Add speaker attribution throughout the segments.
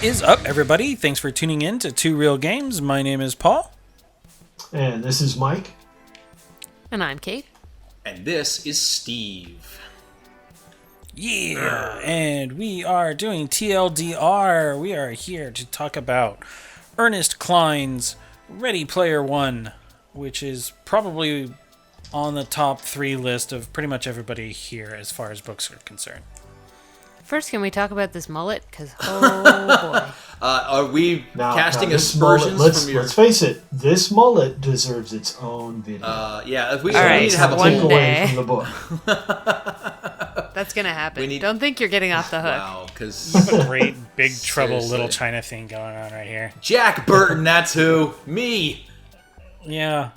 Speaker 1: What is up, everybody? Thanks for tuning in to Two Real Games. My name is Paul.
Speaker 2: And this is Mike.
Speaker 3: And I'm Kate.
Speaker 4: And this is Steve.
Speaker 1: Yeah, and we are doing TLDR. We are here to talk about Ernest Cline's Ready Player One, which is probably on the top 3 list of pretty much everybody here as far as books are concerned.
Speaker 3: First, can we talk about this mullet? Because, oh boy.
Speaker 4: Are we casting
Speaker 2: this
Speaker 4: aspersions
Speaker 2: mullet,
Speaker 4: from your...
Speaker 2: Let's face it, this mullet deserves its own video.
Speaker 4: Yeah, if we
Speaker 3: right,
Speaker 4: need to have a
Speaker 3: one
Speaker 4: whole...
Speaker 3: day.
Speaker 2: away from the book.
Speaker 3: That's going to happen. Don't think you're getting off the hook.
Speaker 4: Wow, because...
Speaker 1: A great Big Trouble
Speaker 4: Seriously.
Speaker 1: Little China thing going on right here.
Speaker 4: Jack Burton, that's who. Me.
Speaker 1: Yeah,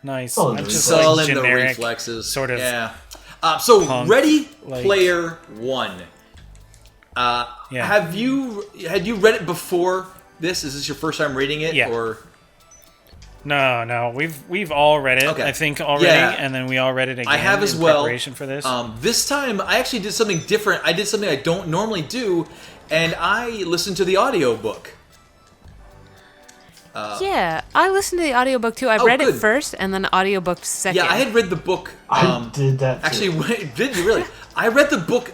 Speaker 1: nice.
Speaker 2: Oh,
Speaker 1: I'm
Speaker 2: there's
Speaker 1: just
Speaker 4: All
Speaker 1: like
Speaker 4: in the
Speaker 1: generic,
Speaker 4: reflexes.
Speaker 1: sort of.
Speaker 4: Yeah. So,
Speaker 1: punk,
Speaker 4: Ready
Speaker 1: like-
Speaker 4: Player One.
Speaker 1: Yeah.
Speaker 4: Had you read it before this? Is this your first time reading it?
Speaker 1: Yeah.
Speaker 4: Or...
Speaker 1: No, we've all read it.
Speaker 4: Okay.
Speaker 1: I think already,
Speaker 4: Yeah.
Speaker 1: and then we all read it again.
Speaker 4: I have as
Speaker 1: in
Speaker 4: well.
Speaker 1: Preparation for this.
Speaker 4: This time, I actually did something different. I did something I don't normally do, and I listened to the audiobook.
Speaker 3: Yeah, I listened to the audiobook too. I read
Speaker 4: good.
Speaker 3: it first and then audiobook second.
Speaker 4: Yeah, I had read the book.
Speaker 2: I did that too.
Speaker 4: Actually, did you really? I read the book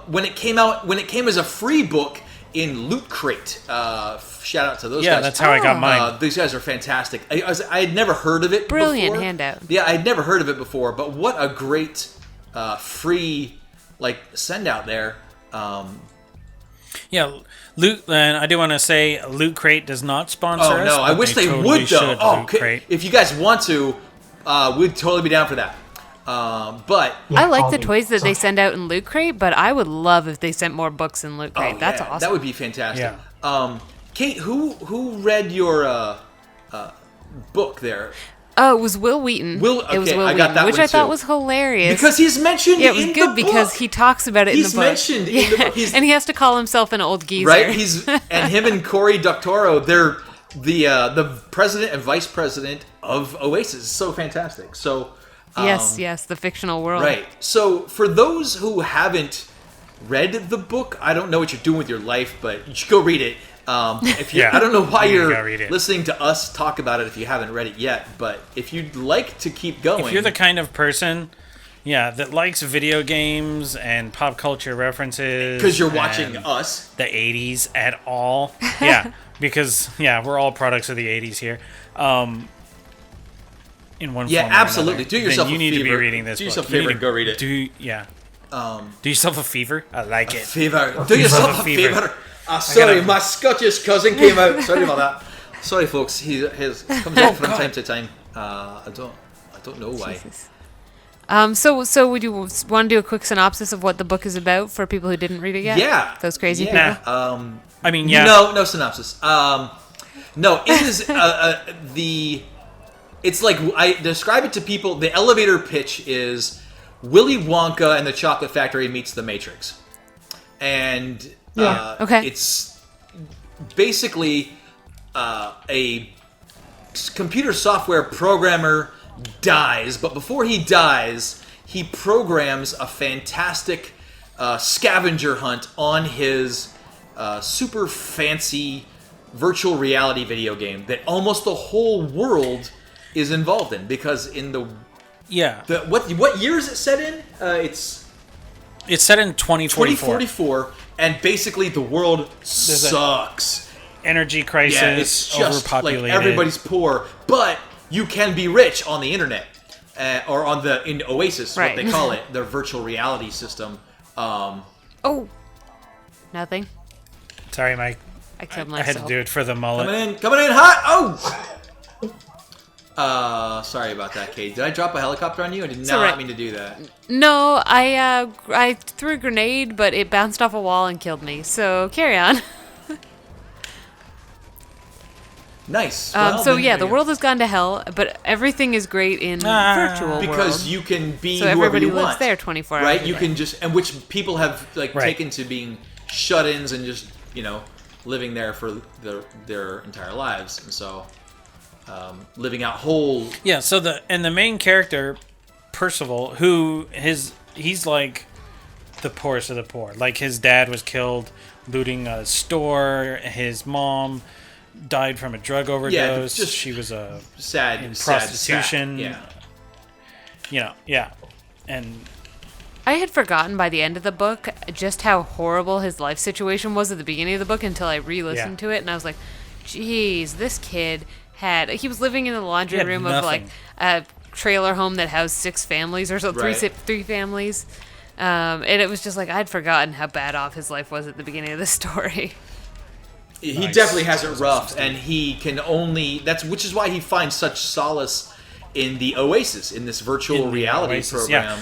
Speaker 4: when it came out. When it came as a free book in Loot Crate. Shout out to those guys.
Speaker 1: Yeah, that's how I got mine.
Speaker 4: These guys are fantastic. I had never heard of it
Speaker 3: Brilliant
Speaker 4: before.
Speaker 3: handout.
Speaker 4: Yeah, I had never heard of it before, but what a great free send out there.
Speaker 1: Yeah, Loot, and I do want to say Loot Crate does not sponsor us.
Speaker 4: Oh no, I
Speaker 1: but
Speaker 4: wish they
Speaker 1: totally
Speaker 4: would though.
Speaker 1: should,
Speaker 4: Oh,
Speaker 1: Loot Crate.
Speaker 4: if you guys want to, we'd totally be down for that. But
Speaker 3: I like the
Speaker 2: Tommy,
Speaker 3: toys that they
Speaker 2: sorry.
Speaker 3: send out in Loot Crate, but I would love if they sent more books in Loot Crate. That's awesome.
Speaker 4: That would be fantastic.
Speaker 1: Yeah.
Speaker 4: Kate, who read your book there?
Speaker 3: Oh, it was Will Wheaton. It was
Speaker 4: okay,
Speaker 3: Will
Speaker 4: I got
Speaker 3: Wheaton,
Speaker 4: that
Speaker 3: which
Speaker 4: one
Speaker 3: I thought
Speaker 4: too.
Speaker 3: was hilarious.
Speaker 4: Because he's mentioned
Speaker 3: yeah, it was
Speaker 4: in
Speaker 3: good
Speaker 4: the
Speaker 3: because
Speaker 4: book.
Speaker 3: he talks about it in the
Speaker 4: He's
Speaker 3: book.
Speaker 4: mentioned in the book. He's,
Speaker 3: and he has to call himself an old geezer.
Speaker 4: right? And him and Cory Doctorow, they're the president and vice president of Oasis. It's so fantastic. So
Speaker 3: yes, the fictional world.
Speaker 4: right. So for those who haven't read the book, I don't know what you're doing with your life, but you should go read it. If you,
Speaker 1: Yeah.
Speaker 4: I don't know why
Speaker 1: You
Speaker 4: you're
Speaker 1: gotta read it.
Speaker 4: listening to us talk about it if you haven't read it yet, but if you'd like to keep going,
Speaker 1: If you're the kind of person, that likes video games and pop culture references,
Speaker 4: because you're watching
Speaker 1: and
Speaker 4: us,
Speaker 1: the 80s at all, because we're all products of the 80s here. In one
Speaker 4: Yeah,
Speaker 1: form or
Speaker 4: absolutely.
Speaker 1: another,
Speaker 4: Do yourself
Speaker 1: then you
Speaker 4: a
Speaker 1: need to be
Speaker 4: favor.
Speaker 1: reading this.
Speaker 4: Do
Speaker 1: book.
Speaker 4: yourself a
Speaker 1: You need
Speaker 4: favor
Speaker 1: to
Speaker 4: and go read it.
Speaker 1: Do yourself a fever. I like it.
Speaker 4: favor. Do yourself a
Speaker 1: fever.
Speaker 4: favor. Sorry,
Speaker 1: gotta-
Speaker 4: my Scottish cousin came out. Sorry about that. Sorry, folks. He comes out from time to time. I don't know why.
Speaker 3: Jesus. So would you want to do a quick synopsis of what the book is about for people who didn't read it yet?
Speaker 4: Yeah.
Speaker 3: Those crazy
Speaker 4: Yeah.
Speaker 3: people?
Speaker 1: I mean, yeah.
Speaker 4: No synopsis. No, it is it's like I describe it to people. The elevator pitch is Willy Wonka and the Chocolate Factory meets the Matrix, and
Speaker 3: Okay.
Speaker 4: it's basically a computer software programmer dies, but before he dies, he programs a fantastic scavenger hunt on his super fancy virtual reality video game that almost the whole world is involved in, because in the what year is it set in? It's
Speaker 1: set in 2044.
Speaker 4: 2044, and basically the world sucks.
Speaker 1: Energy crisis,
Speaker 4: Yeah, it's just
Speaker 1: overpopulated.
Speaker 4: like everybody's poor, but you can be rich on the internet, or in Oasis,
Speaker 3: Right.
Speaker 4: what they call it, their virtual reality system.
Speaker 3: Oh, nothing.
Speaker 1: Sorry, Mike.
Speaker 3: I killed
Speaker 1: I
Speaker 3: myself.
Speaker 1: had to do it for the mullet.
Speaker 4: Coming in hot. Oh. Sorry about that, Kate. Did I drop a helicopter on you? I did not
Speaker 3: alright.
Speaker 4: mean to do that.
Speaker 3: No, I threw a grenade, but it bounced off a wall and killed me. So carry on.
Speaker 4: Nice. Well,
Speaker 3: So
Speaker 4: then
Speaker 3: yeah,
Speaker 4: there
Speaker 3: the
Speaker 4: you
Speaker 3: world has gone to hell, but everything is great in virtual
Speaker 4: go.
Speaker 3: world.
Speaker 4: Because you can be
Speaker 3: so
Speaker 4: whoever
Speaker 3: everybody
Speaker 4: you
Speaker 3: lives
Speaker 4: want,
Speaker 3: there 24 hours.
Speaker 4: right?
Speaker 3: a
Speaker 4: You
Speaker 3: day.
Speaker 4: can just, and which people have
Speaker 1: Right.
Speaker 4: taken to being shut-ins and just living there for their entire lives, and so living out whole.
Speaker 1: Yeah, so the main character, Percival, he's like the poorest of the poor. Like his dad was killed looting a store. His mom died from a drug overdose.
Speaker 4: just
Speaker 1: she was
Speaker 4: sad
Speaker 1: in
Speaker 4: sad,
Speaker 1: prostitution.
Speaker 4: yeah.
Speaker 1: And
Speaker 3: I had forgotten by the end of the book just how horrible his life situation was at the beginning of the book until I re-listened to it, and I was like, "Geez, this kid he was living in the laundry room of like a trailer home that housed 6 families or so, three families." And it was just like I'd forgotten how bad off his life was at the beginning of the story.
Speaker 4: He definitely has it rough, and he can only which is why he finds such solace in the Oasis, in this virtual reality program.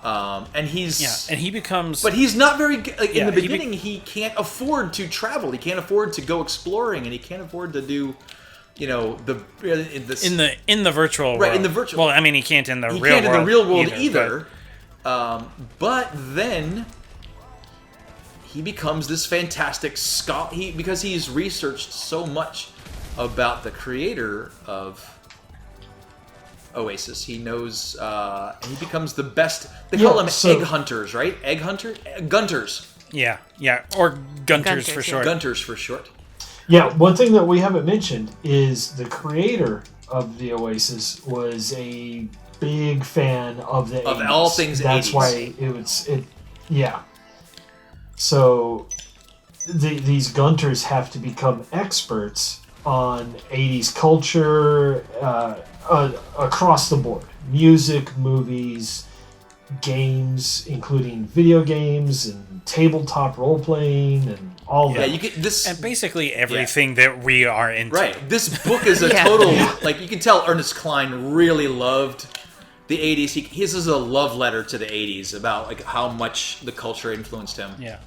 Speaker 4: And
Speaker 1: he becomes,
Speaker 4: but he's not very good. Like, in the beginning, he can't afford to travel. He can't afford to go exploring, and he can't afford to do, in the
Speaker 1: virtual world.
Speaker 4: Right, in the virtual.
Speaker 1: Well, I mean, he can't in the real world.
Speaker 4: He can't in the real world either. But then he becomes this fantastic scholar because he's researched so much about the creator of Oasis. He knows, he becomes the best. They call them egg hunters, right? Egg hunter? Gunters.
Speaker 1: Yeah, or Gunters for short.
Speaker 4: Gunters for short.
Speaker 2: Yeah, one thing that we haven't mentioned is the creator of the Oasis was a big fan of the 80s.
Speaker 4: All things 80s.
Speaker 2: That's why yeah. So these Gunters have to become experts on 80s culture across the board. Music, movies, games, including video games and tabletop role-playing and all that.
Speaker 4: Yeah, you get this...
Speaker 1: And basically everything that we are into.
Speaker 4: Right. This book is a total... Like, you can tell Ernest Cline really loved the 80s. His is a love letter to the 80s about like how much the culture influenced him.
Speaker 1: Yeah.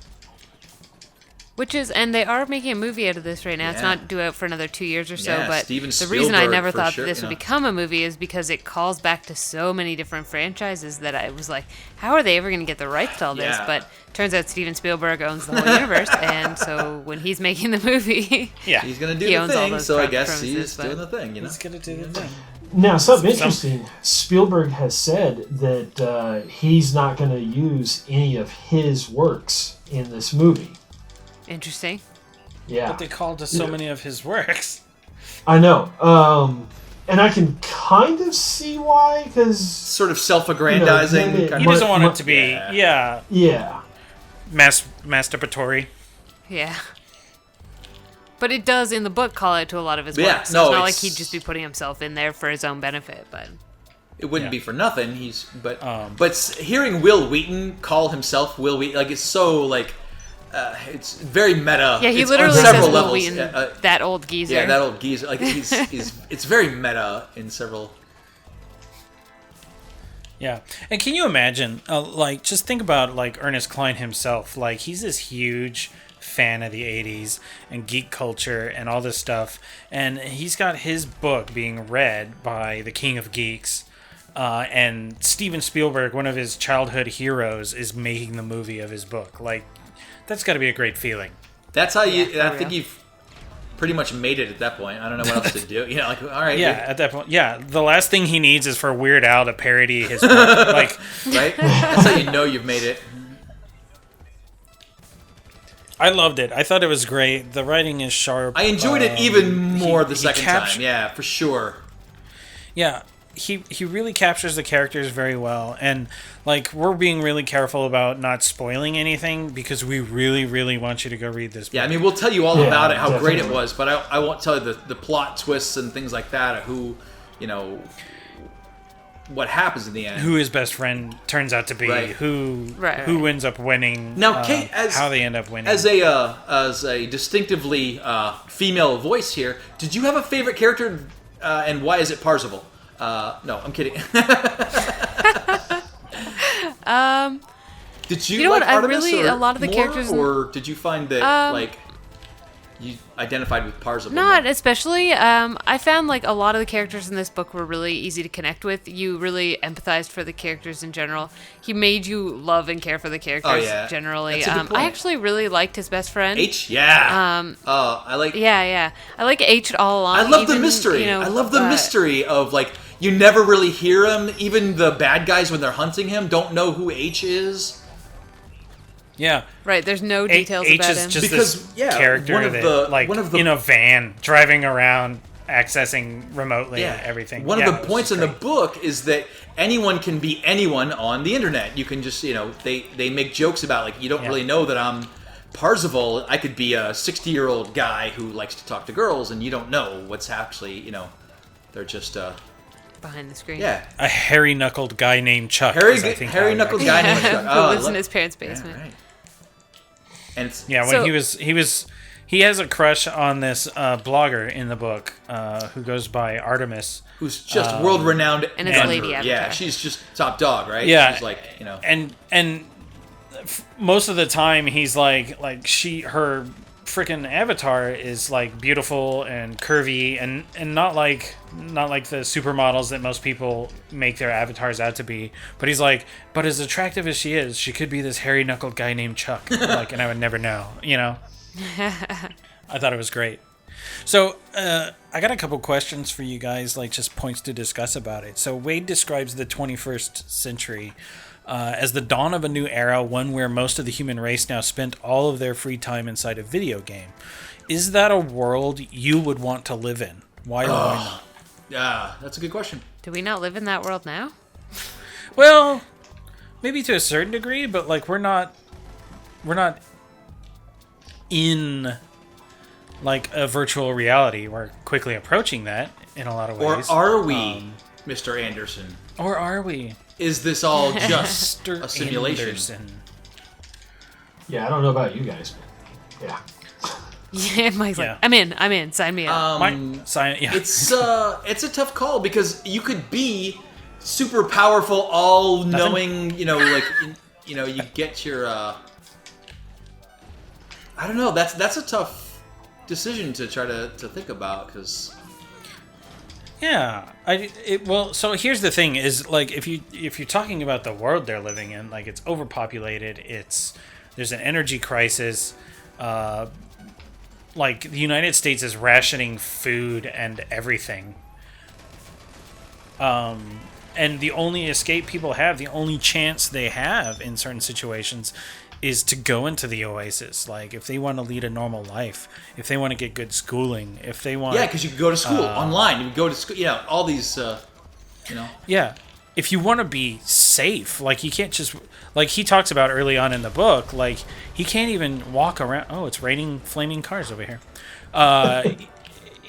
Speaker 3: And they are making a movie out of this right now. Yeah. It's not due out for another 2 years or so, but
Speaker 4: Steven
Speaker 3: the reason I never thought
Speaker 4: sure,
Speaker 3: this would become a movie is because it calls back to so many different franchises that I was like, how are they ever going to get the rights to all this? But turns out Steven Spielberg owns the whole universe, and so when he's making the movie,
Speaker 4: he's going to do the thing, so I guess he's doing the thing.
Speaker 1: He's going to do the thing.
Speaker 2: Now, something interesting, Spielberg has said that he's not going to use any of his works in this movie.
Speaker 3: Interesting.
Speaker 2: Yeah.
Speaker 1: But they called to so many of his works.
Speaker 2: I know. And I can kind of see why, because...
Speaker 4: Sort of self-aggrandizing.
Speaker 1: He doesn't want it to be, masturbatory.
Speaker 3: Yeah. But it does, in the book, call out to a lot of his works. So it's not like he'd just be putting himself in there for his own benefit, but...
Speaker 4: It wouldn't be for nothing. But hearing Will Wheaton call himself Will Wheaton, like, it's so, like... it's very meta.
Speaker 3: Yeah, he
Speaker 4: it's
Speaker 3: literally
Speaker 4: says
Speaker 3: Will Wheaton, that old geezer.
Speaker 4: Yeah, that old geezer. Like it's very meta in several.
Speaker 1: Yeah, and can you imagine? Just think about Ernest Cline himself. Like, he's this huge fan of the '80s and geek culture and all this stuff, and he's got his book being read by the King of Geeks. And Steven Spielberg, one of his childhood heroes, is making the movie of his book. Like, that's got to be a great feeling.
Speaker 4: That's how I think you've pretty much made it at that point. I don't know what else to do. All right.
Speaker 1: Yeah, at that point. Yeah, the last thing he needs is for Weird Al to parody his book.
Speaker 4: Right? That's how you know you've made it.
Speaker 1: I loved it. I thought it was great. The writing is sharp.
Speaker 4: I enjoyed it even more the second time. Yeah, for sure.
Speaker 1: Yeah. He really captures the characters very well, and we're being really careful about not spoiling anything because we really, really want you to go read this book.
Speaker 4: Yeah, I mean, we'll tell you all about it, how great it was, but I won't tell you the plot twists and things like that, who, what happens in the end.
Speaker 1: Who his best friend turns out to be, who ends up winning.
Speaker 4: Now, Kate,
Speaker 1: how they end up winning.
Speaker 4: As a distinctively female voice here, did you have a favorite character, and why is it Parzival? No, I'm kidding. Did you like Artemis
Speaker 3: a lot of the characters,
Speaker 4: or did you find that you identified with Parzival?
Speaker 3: Not especially. I found a lot of the characters in this book were really easy to connect with. You really empathized for the characters in general. He made you love and care for the characters generally. I actually really liked his best friend.
Speaker 4: H, yeah. I like.
Speaker 3: Yeah. I like H all along.
Speaker 4: I love the mystery. I love the mystery of you never really hear him. Even the bad guys when they're hunting him don't know who H is.
Speaker 1: Yeah.
Speaker 3: Right, there's no details
Speaker 1: H
Speaker 3: about
Speaker 1: is
Speaker 3: him.
Speaker 1: just
Speaker 4: Because,
Speaker 1: this
Speaker 4: yeah,
Speaker 1: character
Speaker 4: one of
Speaker 1: that,
Speaker 4: the-
Speaker 1: like,
Speaker 4: one of the-
Speaker 1: in a van, driving around, accessing remotely everything.
Speaker 4: One
Speaker 1: Yeah,
Speaker 4: of
Speaker 1: it
Speaker 4: the
Speaker 1: was
Speaker 4: points
Speaker 1: just
Speaker 4: in the
Speaker 1: great.
Speaker 4: book is that anyone can be anyone on the internet. You can just, they make jokes about, like, you don't really know that I'm Parzival. I could be a 60-year-old guy who likes to talk to girls, and you don't know what's actually, they're just,
Speaker 3: Behind the screen.
Speaker 4: yeah.
Speaker 1: A hairy-knuckled guy named Chuck. is, I think, how
Speaker 4: Hairy
Speaker 1: he
Speaker 4: knuckled
Speaker 1: actually-
Speaker 4: guy named Chuck.
Speaker 3: Who lives in
Speaker 4: look-
Speaker 3: his parents' basement.
Speaker 4: Yeah, right. And it's
Speaker 1: Yeah, when
Speaker 3: So-
Speaker 1: he has a crush on this blogger in the book who goes by Artemis.
Speaker 4: who's just world-renowned
Speaker 3: And it's
Speaker 4: gunner.
Speaker 3: Lady
Speaker 4: Yeah,
Speaker 3: Avatar.
Speaker 4: she's just top dog, right?
Speaker 1: Yeah,
Speaker 4: She's like,
Speaker 1: and most of the time he's like her freaking avatar is like beautiful and curvy and not like the supermodels that most people make their avatars out to be. But he's like, but as attractive as she is, she could be this hairy knuckled guy named Chuck. Like, and I would never know. I thought it was great. So I got a couple questions for you guys, like just points to discuss about it. So Wade describes the 21st century as the dawn of a new era, one where most of the human race now spent all of their free time inside a video game. Is that a world you would want to live in? Why or why not?
Speaker 4: yeah, that's a good question.
Speaker 3: Do we not live in that world now?
Speaker 1: Well, maybe to a certain degree, but like we're not in like a virtual reality. We're quickly approaching that in a lot of
Speaker 4: Or
Speaker 1: ways.
Speaker 4: are we, Mr. Anderson?
Speaker 1: Or are we?
Speaker 4: Is this all just a simulation?
Speaker 1: Anderson.
Speaker 2: Yeah, I don't know about you guys, but yeah.
Speaker 3: Yeah, Mike's
Speaker 1: Yeah.
Speaker 3: like, I'm in, sign me up.
Speaker 1: Yeah.
Speaker 4: It's a tough call because you could be super powerful, all knowing. You get your. I don't know. That's a tough decision to try to think about because.
Speaker 1: Yeah, so here's the thing: is like if you're talking about the world they're living in, like it's overpopulated. There's an energy crisis. Like the United States is rationing food and everything. And the only escape people have, the only chance they have in certain situations, is to go into the Oasis. Like if they want to lead a normal life, if they want to get good schooling, if they want
Speaker 4: Yeah, because you could go to school online. You could go to school. All these.
Speaker 1: Yeah. If you want to be safe, like you can't just, like he talks about early on in the book, like he can't even walk around. Oh, it's raining flaming cars over here.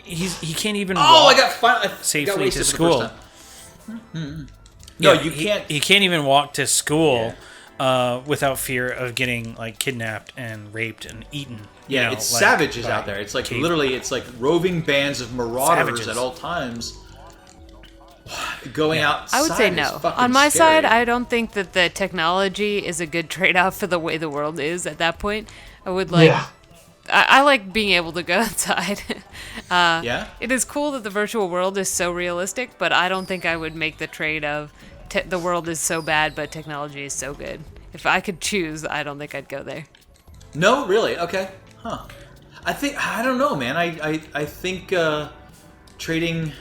Speaker 1: He can't even walk
Speaker 4: I
Speaker 1: safely
Speaker 4: got
Speaker 1: to
Speaker 4: wasted for the
Speaker 1: school.
Speaker 4: first time. No, you
Speaker 1: he-
Speaker 4: can't.
Speaker 1: He can't even walk to school without fear of getting like kidnapped and raped and eaten.
Speaker 4: Yeah, it's savages out there. It's like literally, it's like roving bands of marauders
Speaker 1: Savages.
Speaker 4: at all times. Going outside.
Speaker 3: I would say
Speaker 4: is
Speaker 3: no.
Speaker 4: fucking
Speaker 3: On my
Speaker 4: scary.
Speaker 3: side, I don't think that the technology is a good trade-off for the way the world is at that point. I would like.
Speaker 2: Yeah.
Speaker 3: I like being able to go outside.
Speaker 4: Yeah.
Speaker 3: It is cool that the virtual world is so realistic, but I don't think I would make the trade of the world is so bad, but technology is so good. If I could choose, I don't think I'd go there.
Speaker 4: No, really? Okay. Huh. I don't know, man. I think trading.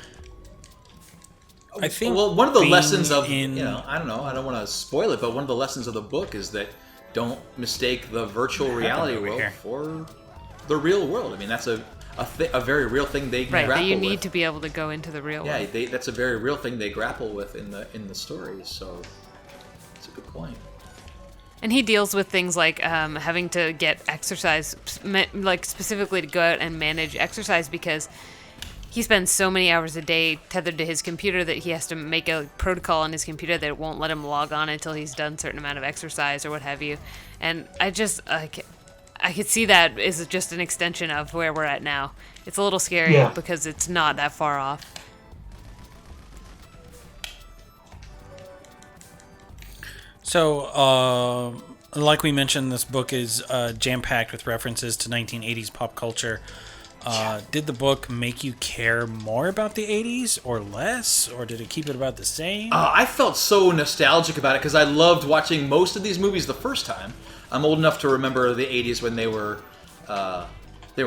Speaker 1: I think.
Speaker 4: Well, one of the
Speaker 1: being
Speaker 4: lessons of
Speaker 1: in-
Speaker 4: I don't know. I don't want to spoil it, but one of the lessons of the book is that don't mistake the virtual reality
Speaker 1: over
Speaker 4: world
Speaker 1: here?
Speaker 4: for the real world. I mean, that's a very real thing they
Speaker 3: Right,
Speaker 4: grapple
Speaker 3: that you need
Speaker 4: with.
Speaker 3: to be able to go into the real world.
Speaker 4: Yeah, that's a very real thing they grapple with in the stories. So it's a good point.
Speaker 3: And he deals with things like having to get exercise, like specifically to go out and manage exercise because he spends so many hours a day tethered to his computer that he has to make a protocol on his computer that won't let him log on until he's done a certain amount of exercise or what have you. And I could see that is just an extension of where we're at now. It's a little scary
Speaker 2: Yeah.
Speaker 3: because it's not that far off.
Speaker 1: So, like we mentioned, this book is jam-packed with references to 1980s pop culture. Did the book make you care more about the 80s or less, or did it keep it about the same?
Speaker 4: I felt so nostalgic about it because I loved watching most of these movies the first time. I'm old enough to remember the 80s when they were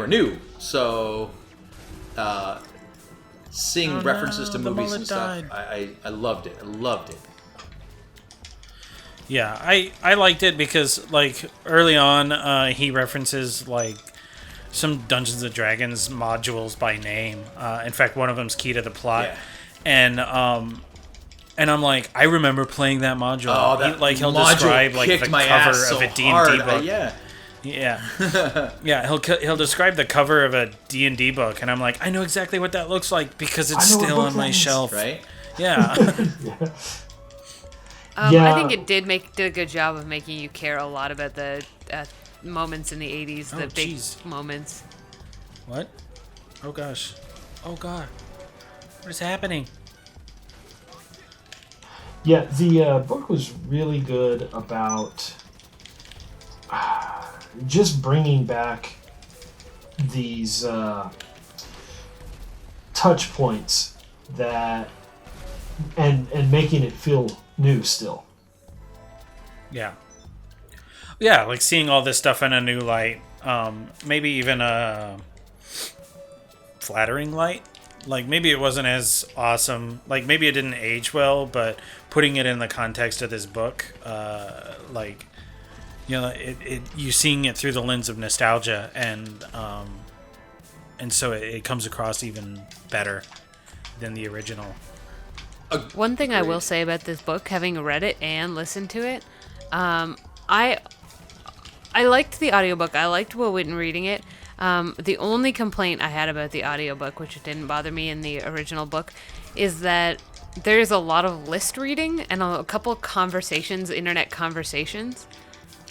Speaker 4: new. So seeing references to
Speaker 1: the
Speaker 4: movies
Speaker 1: mullet
Speaker 4: and stuff,
Speaker 1: died.
Speaker 4: I loved it. I loved it.
Speaker 1: Yeah, I liked it because like early on, he references like some Dungeons and Dragons modules by name. In fact, one of them's key to the plot,
Speaker 4: Yeah.
Speaker 1: and I'm like, I remember playing that module.
Speaker 4: Oh, that
Speaker 1: he'll
Speaker 4: module
Speaker 1: describe like
Speaker 4: kicked
Speaker 1: the
Speaker 4: my
Speaker 1: cover
Speaker 4: ass so
Speaker 1: of a D&D
Speaker 4: hard.
Speaker 1: book.
Speaker 4: Yeah.
Speaker 1: Yeah, yeah. He'll describe the cover of a D&D book, and I'm like, I know exactly what that looks like because it's
Speaker 2: I know what
Speaker 1: still
Speaker 2: book
Speaker 1: on my
Speaker 2: that is.
Speaker 1: shelf.
Speaker 4: Right.
Speaker 1: Yeah,
Speaker 3: I think it did a good job of making you care a lot about the moments in the 80s, the big
Speaker 1: jeez.
Speaker 3: moments.
Speaker 1: What? Oh gosh. Oh god. What is happening?
Speaker 2: Yeah, the book was really good about just bringing back these touch points that and making it feel new still.
Speaker 1: Yeah. Yeah, like seeing all this stuff in a new light. Maybe even a flattering light. Like maybe it wasn't as awesome. Like maybe it didn't age well, but putting it in the context of this book, like you know, you seeing it through the lens of nostalgia, and so it comes across even better than the original.
Speaker 3: One thing I will say about this book, having read it and listened to it, I liked the audiobook. I liked Will Wheaton reading it. The only complaint I had about the audiobook, which didn't bother me in the original book, is that there's a lot of list reading and a couple of conversations, internet conversations.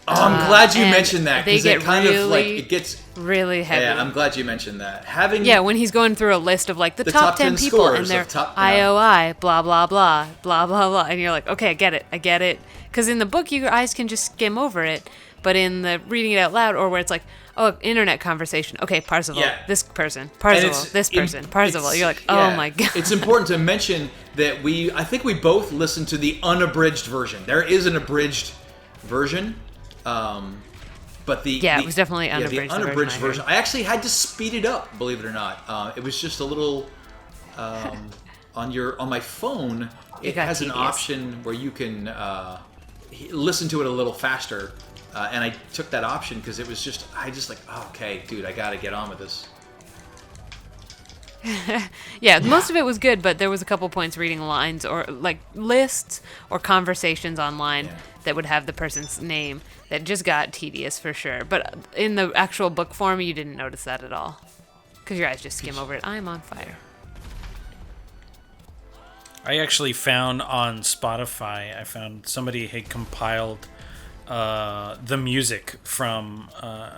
Speaker 4: Oh, I'm glad you
Speaker 3: and
Speaker 4: mentioned that
Speaker 3: they
Speaker 4: because it
Speaker 3: get
Speaker 4: kind of like
Speaker 3: really-
Speaker 4: it gets.
Speaker 3: Really heavy.
Speaker 4: Yeah, I'm glad you mentioned that.
Speaker 3: When he's going through a list of like the
Speaker 4: The
Speaker 3: top
Speaker 4: top
Speaker 3: 10
Speaker 4: 10
Speaker 3: people
Speaker 4: scores
Speaker 3: and their
Speaker 4: of top-
Speaker 3: IOI, blah, blah, blah, blah, blah, blah. And you're like, okay, I get it. Because in the book, your eyes can just skim over it. But in the reading it out loud, or where it's like, oh, internet conversation. Okay, Parzival,
Speaker 4: Yeah.
Speaker 3: this person,
Speaker 4: And
Speaker 3: Parzival,
Speaker 4: it's
Speaker 3: this person, Parzival.
Speaker 4: it's-
Speaker 3: You're like, oh
Speaker 4: yeah.
Speaker 3: my God.
Speaker 4: It's important to mention that I think we both listened to the unabridged version. There is an abridged version, but
Speaker 3: it was definitely unabridged,
Speaker 4: the
Speaker 3: the
Speaker 4: unabridged
Speaker 3: version
Speaker 4: version.
Speaker 3: I
Speaker 4: I actually had to speed it up, believe it or not. It was just a little on my phone. It
Speaker 3: got
Speaker 4: has an
Speaker 3: tedious.
Speaker 4: option where you can listen to it a little faster. And I took that option because it was just, oh, okay, dude, I got to get on with this.
Speaker 3: Yeah, most of it was good, but there was a couple points reading lines or like lists or conversations online that would have the person's name that just got tedious for sure. But in the actual book form, you didn't notice that at all because your eyes just skim over it. I'm on fire.
Speaker 1: I actually found on Spotify, somebody had compiled the music from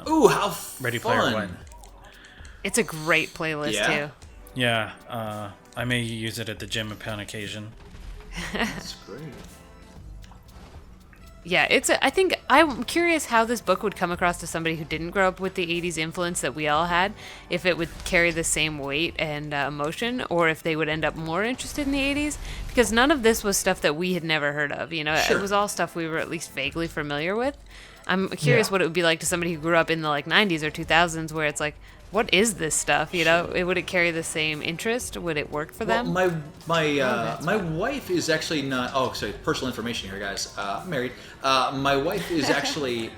Speaker 4: Ooh, how
Speaker 1: Ready
Speaker 4: fun.
Speaker 1: Player One.
Speaker 3: It's a great playlist
Speaker 4: Yeah?
Speaker 3: too.
Speaker 1: Yeah, I may use it at the gym upon occasion.
Speaker 4: That's great.
Speaker 3: Yeah, I think I'm curious how this book would come across to somebody who didn't grow up with the 80s influence that we all had, if it would carry the same weight and emotion, or if they would end up more interested in the 80s, because none of this was stuff that we had never heard of, you know?
Speaker 4: Sure.
Speaker 3: It was all stuff we were at least vaguely familiar with. I'm curious what it would be like to somebody who grew up in the like 90s or 2000s where it's like, what is this stuff, you know? Would it carry the same interest? Would it work for them?
Speaker 4: Well, my wife is actually not. Oh, sorry, personal information here, guys. I'm married. My wife is actually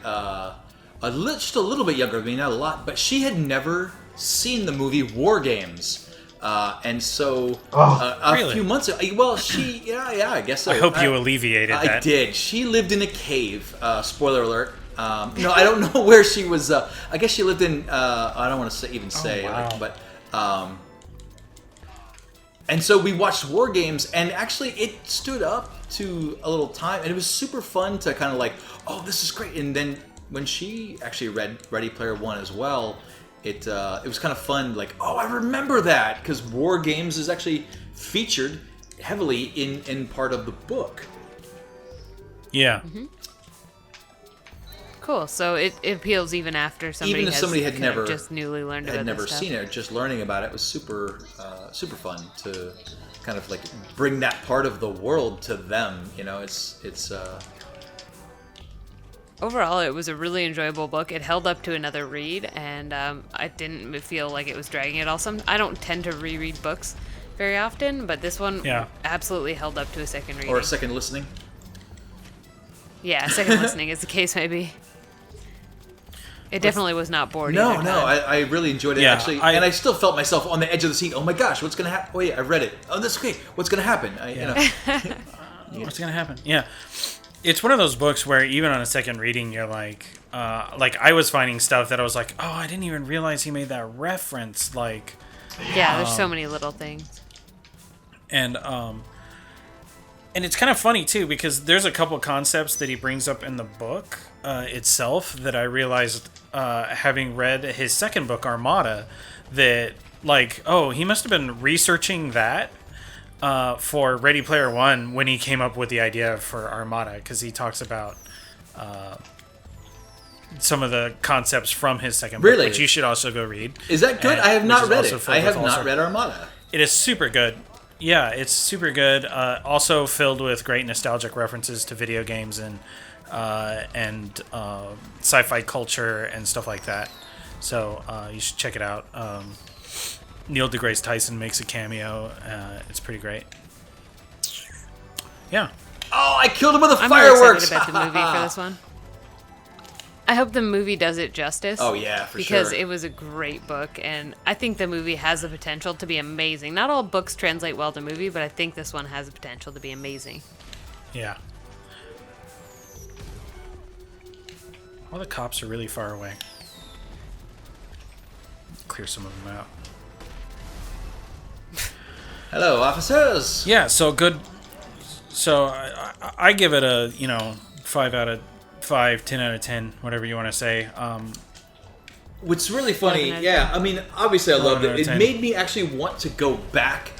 Speaker 4: just a little bit younger than me, not a lot, but she had never seen the movie War Games. And so a
Speaker 1: really?
Speaker 4: few months ago, well, I guess so.
Speaker 1: I hope you alleviated
Speaker 4: I
Speaker 1: that.
Speaker 4: did. She lived in a cave. Spoiler alert. No, I don't know where she was. I guess she lived in. I don't want to say,
Speaker 1: wow.
Speaker 4: but. And so we watched War Games, and actually it stood up to a little time, and it was super fun to kind of like, oh, this is great. And then when she actually read Ready Player One as well, it was kind of fun, like, oh, I remember that, because War Games is actually featured heavily in part of the book.
Speaker 1: Yeah.
Speaker 3: Mm-hmm. Cool. So it appeals even after somebody
Speaker 4: Even if
Speaker 3: has
Speaker 4: somebody had
Speaker 3: kind of
Speaker 4: never
Speaker 3: just newly learned about
Speaker 4: had never
Speaker 3: this stuff.
Speaker 4: seen it, just learning about it was super fun to kind of like bring that part of the world to them. You know, it's
Speaker 3: Overall, it was a really enjoyable book. It held up to another read, and I didn't feel like it was dragging at all. I don't tend to reread books very often, but this one absolutely held up to a second reading.
Speaker 4: or a second listening.
Speaker 3: Yeah, second listening, as the case may be. It definitely was not bored.
Speaker 4: No,
Speaker 3: either
Speaker 4: no,
Speaker 3: time.
Speaker 4: I really enjoyed it actually, and I still felt myself on the edge of the seat. Oh my gosh, what's gonna happen? Oh yeah, I read it. Oh, that's okay. What's gonna happen?
Speaker 1: What's gonna happen? Yeah, it's one of those books where even on a second reading, you're like I was finding stuff that I was like, oh, I didn't even realize he made that reference. Like,
Speaker 3: yeah, there's so many little things.
Speaker 1: And it's kind of funny too because there's a couple concepts that he brings up in the book itself that I realized having read his second book, Armada, that like, oh, he must have been researching that for Ready Player One when he came up with the idea for Armada, because he talks about some of the concepts from his second book, which you should also go read.
Speaker 4: Is that good? I have not read it. I have not read
Speaker 1: Armada.
Speaker 4: Armada.
Speaker 1: It is super good. Yeah, it's super good. Also filled with great nostalgic references to video games and sci-fi culture and stuff like that. So you should check it out. Neil deGrasse Tyson makes a cameo. It's pretty great. Yeah.
Speaker 4: Oh, I killed him with the
Speaker 3: I'm
Speaker 4: fireworks!
Speaker 3: really excited about the movie for this one. I hope the movie does it justice.
Speaker 4: Oh yeah, for
Speaker 3: because
Speaker 4: sure.
Speaker 3: Because it was a great book, and I think the movie has the potential to be amazing. Not all books translate well to movie, but I think this one has the potential to be amazing.
Speaker 1: Yeah. All the cops are really far away. Clear some of them out.
Speaker 4: Hello, officers!
Speaker 1: Yeah, so good. So I give it a 5 out of 5, 10 out of 10, whatever you want to say.
Speaker 4: What's really funny, yeah, I mean, obviously I loved it. It
Speaker 1: 10.
Speaker 4: made me actually want to go back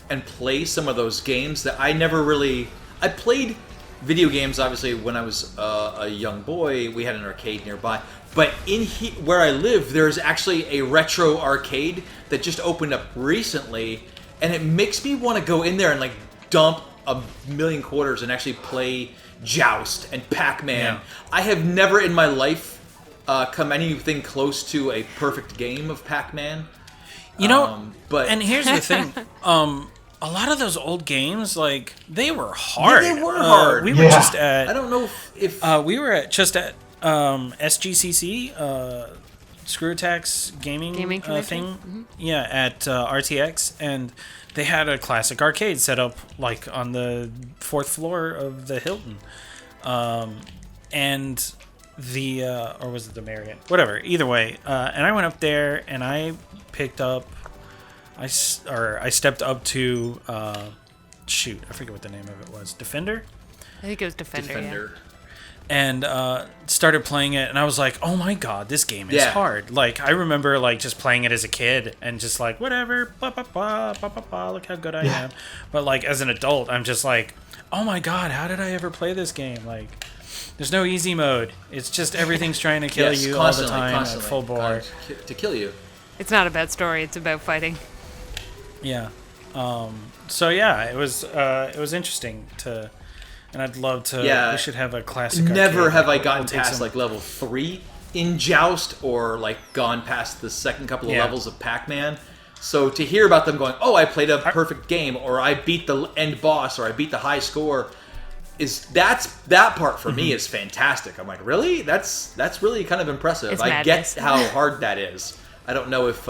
Speaker 4: and play some of those games that I never really... I played video games, obviously, when I was a young boy. We had an arcade nearby. But where I live, there's actually a retro arcade that just opened up recently, and it makes me want to go in there and, like, dump $1 million quarters and actually play Joust and PacMan.
Speaker 1: Yeah.
Speaker 4: I have never in my life come anything close to a perfect game of PacMan. But
Speaker 1: and here's the thing. A lot of those old games, like, they were hard.
Speaker 4: Yeah, they were hard.
Speaker 1: We were just at...
Speaker 4: I don't know if
Speaker 1: we were just at SGCC, Screw Attacks Gaming thing.
Speaker 3: Mm-hmm.
Speaker 1: Yeah, at RTX, and they had a classic arcade set up, like, on the 4th floor of the Hilton. And the... or was it the Marriott? Whatever. Either way. And I went up there, and I picked up... I stepped up to... shoot, I forget what the name of it was. Defender?
Speaker 3: I think it was Defender. Yeah.
Speaker 1: And started playing it, and I was like, oh my god, this game is hard. Like, I remember, like, just playing it as a kid, and just like, whatever, look how good I am. But, like, as an adult, I'm just like, oh my god, how did I ever play this game? Like, there's no easy mode. It's just everything's trying to kill you all the time at full bore.
Speaker 4: To kill you.
Speaker 3: It's not a bad story, it's about fighting.
Speaker 1: Yeah. So, yeah, it was interesting to... And I'd love to...
Speaker 4: Yeah.
Speaker 1: We should have a classic
Speaker 4: Never
Speaker 1: arcade.
Speaker 4: have I gotten past, like, level 3 in Joust, or, like, gone past the second couple of levels of PacMan. So to hear about them going, oh, I played a perfect game, or I beat the end boss, or I beat the high score, that part for me is fantastic. I'm like, really? That's really kind of impressive.
Speaker 3: It's
Speaker 4: I
Speaker 3: madness.
Speaker 4: get how hard that is. I don't know if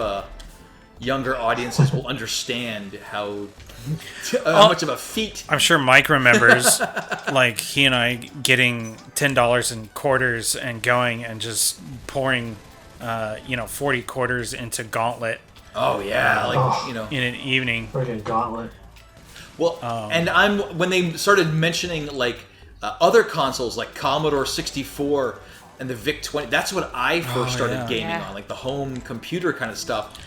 Speaker 4: younger audiences will understand how much of a feat.
Speaker 1: I'm sure Mike remembers, like, he and I getting $10 in quarters and going and just pouring, 40 quarters into Gauntlet.
Speaker 4: Oh yeah,
Speaker 1: in an evening.
Speaker 2: Freaking Gauntlet.
Speaker 4: Well, and when they started mentioning, like, other consoles like Commodore 64 and the VIC-20, that's what I first started gaming on, like the home computer kind of stuff.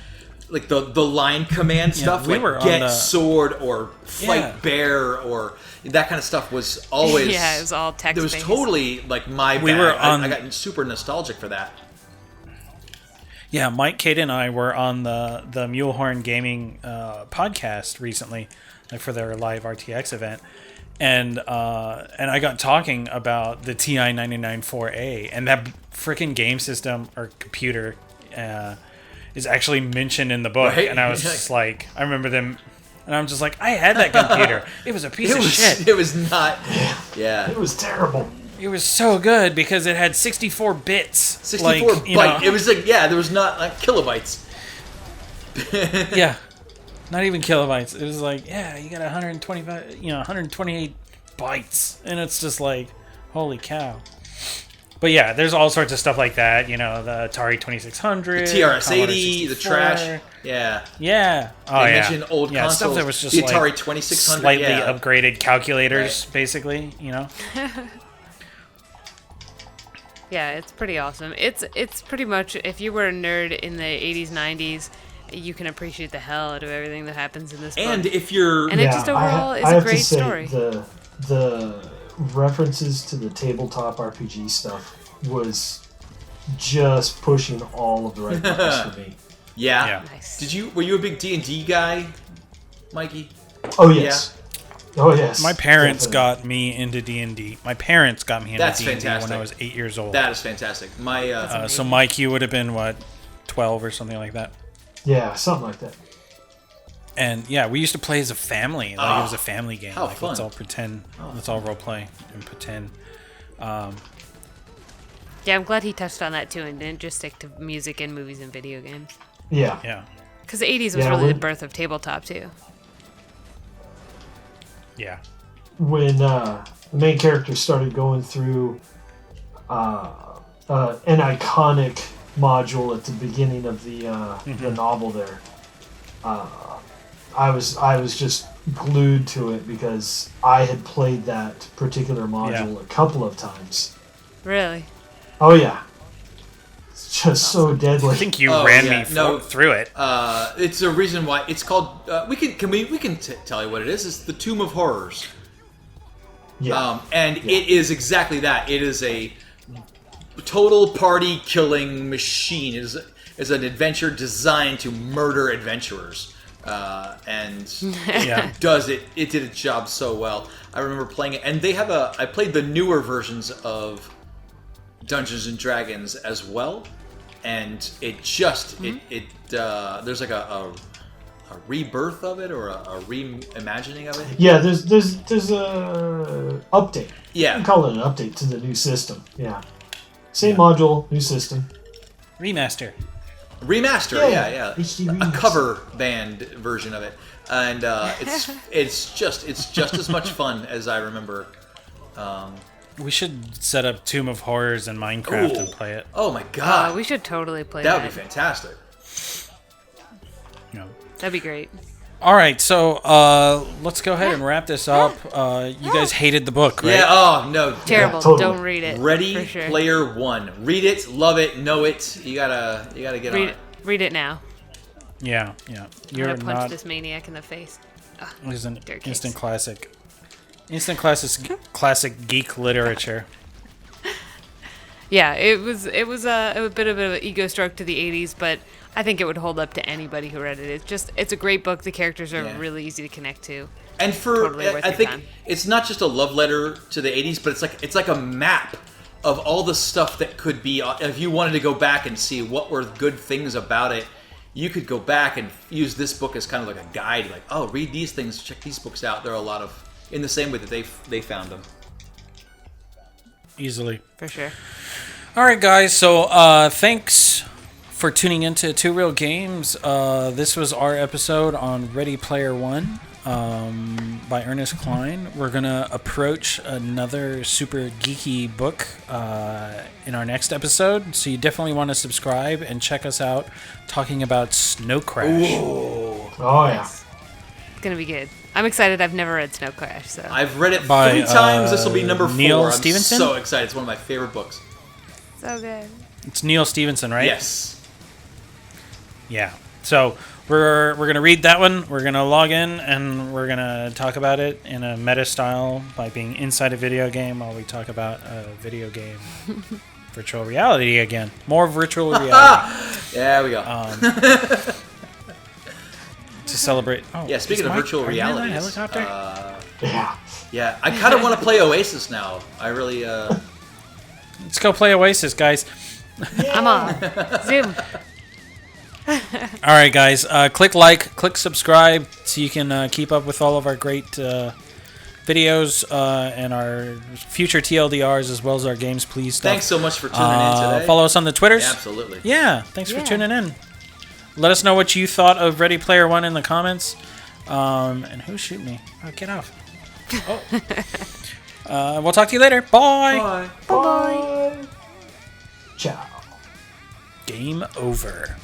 Speaker 4: Like the line command stuff,
Speaker 1: we
Speaker 4: like
Speaker 1: were
Speaker 4: get
Speaker 1: on
Speaker 4: sword or fight bear or that kind of stuff was always...
Speaker 3: it was all text-based.
Speaker 4: It was totally like my bag. I got super nostalgic for that.
Speaker 1: Yeah, Mike, Kate, and I were on the Mulehorn Gaming podcast recently, like for their live RTX event, and I got talking about the TI 99.4A, and that freaking game system or computer is actually mentioned in the book,
Speaker 4: right?
Speaker 1: And I was just like, I remember them, and I'm just like, I had that computer. It was a piece of shit.
Speaker 4: It was not. Yeah.
Speaker 2: It was terrible.
Speaker 1: It was so good because it had 64 bits.
Speaker 4: 64
Speaker 1: like,
Speaker 4: byte. It was like, there was not like kilobytes.
Speaker 1: Yeah. Not even kilobytes. It was like, you got 125, 128 bytes. And it's just like, holy cow. But yeah, there's all sorts of stuff like that. The Atari 2600.
Speaker 4: The TRS-80, the trash. Yeah.
Speaker 1: Yeah. Oh,
Speaker 4: they
Speaker 1: yeah.
Speaker 4: mentioned old consoles.
Speaker 1: Stuff that was just
Speaker 4: the Atari
Speaker 1: like
Speaker 4: 2600.
Speaker 1: Slightly upgraded calculators, basically,
Speaker 3: Yeah, it's pretty awesome. It's pretty much, if you were a nerd in the 80s, 90s, you can appreciate the hell out of everything that happens in this book.
Speaker 4: And if you're...
Speaker 3: And it just overall is a great story.
Speaker 2: The references to the tabletop RPG stuff was just pushing all of the right buttons for me.
Speaker 4: Yeah.
Speaker 3: Nice.
Speaker 4: Were you a big D&D guy, Mikey?
Speaker 2: Oh, yes. Oh, yes.
Speaker 1: My parents got me into D&D. My parents got me into
Speaker 4: That's
Speaker 1: D&D
Speaker 4: fantastic.
Speaker 1: when I was 8 years old.
Speaker 4: That is fantastic. My
Speaker 1: so Mike, you would have been, 12 or something like that?
Speaker 2: Yeah, something like that.
Speaker 1: And yeah, we used to play as a family. It was a family game.
Speaker 4: How fun.
Speaker 1: Let's all pretend. Let's all role play and pretend.
Speaker 3: Yeah, I'm glad he touched on that too and didn't just stick to music and movies and video games.
Speaker 2: Yeah.
Speaker 1: Yeah.
Speaker 3: Because the 80s was really the birth of tabletop too.
Speaker 1: Yeah.
Speaker 2: When the main character started going through an iconic module at the beginning of the novel there, I was just glued to it because I had played that particular module a couple of times.
Speaker 3: Really?
Speaker 2: Oh yeah, it's just so deadly.
Speaker 1: I think you ran me through it.
Speaker 4: It's a reason why it's called. We can tell you what it is. It's the Tomb of Horrors.
Speaker 2: Yeah.
Speaker 4: It is exactly that. It is a total party killing machine. It is an adventure designed to murder adventurers. It did its job so well. I remember playing it, and I played the newer versions of Dungeons and Dragons as well, and it just there's like a rebirth of it or a reimagining of it.
Speaker 2: Yeah, there's a update.
Speaker 4: Yeah,
Speaker 2: you can call it an update to the new system. Yeah, same module, new system.
Speaker 1: Remaster,
Speaker 2: yeah.
Speaker 4: A cover band version of it, and it's just as much fun as I remember.
Speaker 1: We should set up Tomb of Horrors in Minecraft and play it.
Speaker 4: Oh my god,
Speaker 3: we should totally play that.
Speaker 4: That would be fantastic.
Speaker 3: That'd be great.
Speaker 1: All right, so let's go ahead and wrap this up. You guys hated the book, right?
Speaker 4: Yeah. Oh no.
Speaker 3: Terrible.
Speaker 2: Yeah, totally.
Speaker 3: Don't read it.
Speaker 4: Ready Player One. Read it, love it, know it. You gotta get on it.
Speaker 3: Read it now.
Speaker 1: Yeah. You're
Speaker 3: I'm gonna punch
Speaker 1: not.
Speaker 3: this maniac in the face.
Speaker 1: Is an
Speaker 3: Dirtcase.
Speaker 1: instant classic. Instant classic geek literature.
Speaker 3: Yeah, it was a bit of an ego stroke to the 80s, but I think it would hold up to anybody who read it. It's a great book. The characters are really easy to connect to.
Speaker 4: And I think it's not just a love letter to the 80s, but it's like a map of all the stuff that could be. If you wanted to go back and see what were good things about it, you could go back and use this book as kind of like a guide. Like, oh, read these things, check these books out. There are a lot of in the same way that they found them.
Speaker 1: Easily.
Speaker 3: For sure.
Speaker 1: All right, guys. So thanks for tuning into Two Real Games. This was our episode on Ready Player One by Ernest Cline. We're going to approach another super geeky book in our next episode. So you definitely want to subscribe and check us out talking about Snow Crash.
Speaker 4: Ooh.
Speaker 2: Oh, yeah.
Speaker 3: It's going to be good. I'm excited. I've never read Snow Crash, so
Speaker 4: I've read it
Speaker 1: by
Speaker 4: 3 times. This will be number 4.
Speaker 1: Neil
Speaker 4: I'm
Speaker 1: Stephenson?
Speaker 4: so excited. It's one of my favorite books.
Speaker 3: so good.
Speaker 1: It's Neil Stephenson, right?
Speaker 4: Yes.
Speaker 1: Yeah. So we're gonna read that one. We're gonna log in and we're gonna talk about it in a meta style by being inside a video game while we talk about a video game. Virtual reality again. More virtual reality.
Speaker 4: There we go.
Speaker 1: To celebrate. Oh,
Speaker 4: Yeah, speaking of virtual reality,
Speaker 1: helicopter.
Speaker 4: Yeah, I kind of want to play Oasis now. I really.
Speaker 1: Let's go play Oasis, guys.
Speaker 3: I'm on. Zoom.
Speaker 1: All right, guys. Click like, click subscribe, so you can keep up with all of our great videos and our future TLDRs as well as our Games Please stuff.
Speaker 4: Thanks so much for tuning in today.
Speaker 1: Follow us on the Twitters.
Speaker 4: Yeah, absolutely.
Speaker 1: Yeah, thanks for
Speaker 3: Yeah.
Speaker 1: tuning in. Let us know what you thought of Ready Player One in the comments. And who shoot me? Oh, get off. Oh. We'll talk to you later. Bye.
Speaker 4: Bye.
Speaker 2: Bye. Ciao.
Speaker 1: Game over.